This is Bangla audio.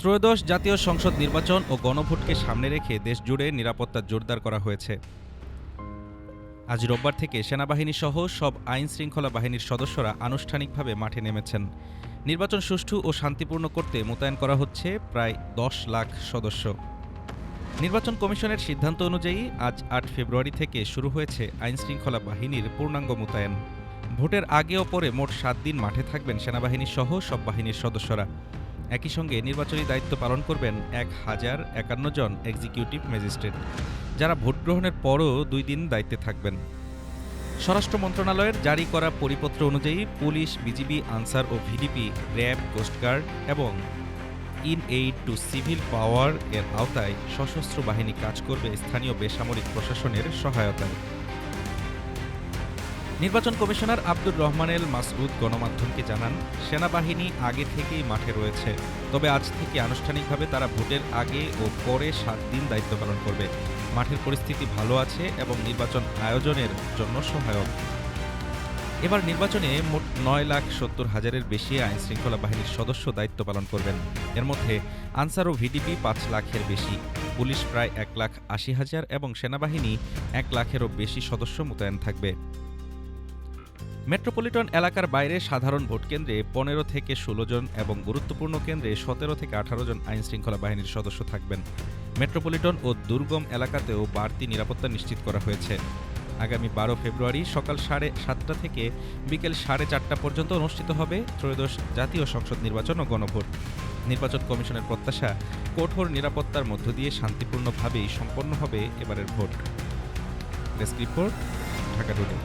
ত্রয়োদশ জাতীয় সংসদ নির্বাচন ও গণভোটকে সামনে রেখে দেশজুড়ে নিরাপত্তা জোরদার করা হয়েছে। আজ রোববার থেকে সেনাবাহিনী সহ সব আইনশৃঙ্খলা বাহিনীর সদস্যরা আনুষ্ঠানিকভাবে মাঠে নেমেছেন। নির্বাচন সুষ্ঠু ও শান্তিপূর্ণ করতে মোতায়েন করা হচ্ছে প্রায় ১০ লাখ সদস্য। নির্বাচন কমিশনের সিদ্ধান্ত অনুযায়ী আজ ৮ ফেব্রুয়ারি থেকে শুরু হয়েছে আইনশৃঙ্খলা বাহিনীর পূর্ণাঙ্গ মোতায়েন। ভোটের আগে ও পরে মোট ৭ দিন মাঠে থাকবেন সেনাবাহিনী সহ সব বাহিনীর সদস্যরা। একই সঙ্গে নির্বাচনী দায়িত্ব পালন করবেন ১,০৫১ জন এক্সিকিউটিভ ম্যাজিস্ট্রেট, যারা ভোট গ্রহণের পরও ২ দিন দায়িত্বে থাকবেন। স্বরাষ্ট্র মন্ত্রণালয়ের জারি করা পরিপত্র অনুযায়ী পুলিশ, বিজিবি, আনসার ও ভিডিপি, র্যাব, কোস্টগার্ড এবং ইন এইড টু সিভিল পাওয়ার এর আওতায় সশস্ত্র বাহিনী কাজ করবে স্থানীয় বেসামরিক প্রশাসনের সহায়তায়। নির্বাচন কমিশনার আব্দুর রহমান এল মাসউদ গণমাধ্যমকে জানান, সেনাবাহিনী আগে থেকেই মাঠে রয়েছে, তবে আজ থেকে আনুষ্ঠানিকভাবে তারা ভোটের আগে ও পরে ৭ দিন দায়িত্ব পালন করবে। মাঠের পরিস্থিতি ভালো আছে এবং নির্বাচন আয়োজনের জন্য সহায়ক। এবার নির্বাচনে মোট ৯,৭০,০০০-এর বেশি আইনশৃঙ্খলা বাহিনীর সদস্য দায়িত্ব পালন করবেন। এর মধ্যে আনসার ও ভিডিপি ৫ লাখের বেশি, পুলিশ প্রায় ১,৮০,০০০ এবং সেনাবাহিনী ১ লাখেরও বেশি সদস্য মোতায়েন থাকবে। মেট্রোপলিটন এলাকার বাইরে সাধারণ ভোটকেন্দ্রে ১৫ থেকে ১৬ জন এবং গুরুত্বপূর্ণ কেন্দ্রে ১৭ থেকে ১৮ জন আইনশৃঙ্খলা বাহিনীর সদস্য থাকবেন। মেট্রোপলিটন ও দুর্গম এলাকাতেও বাড়তি নিরাপত্তা নিশ্চিত করা হয়েছে। আগামী ১২ ফেব্রুয়ারি সকাল ৭:৩০ থেকে বিকেল ৪:৩০ পর্যন্ত অনুষ্ঠিত হবে ত্রয়োদশ জাতীয় সংসদ নির্বাচন ও গণভোট। নির্বাচন কমিশনের প্রত্যাশা, কঠোর নিরাপত্তার মধ্য দিয়ে শান্তিপূর্ণভাবেই সম্পন্ন হবে এবারের vote. Desk report, Dhaka today.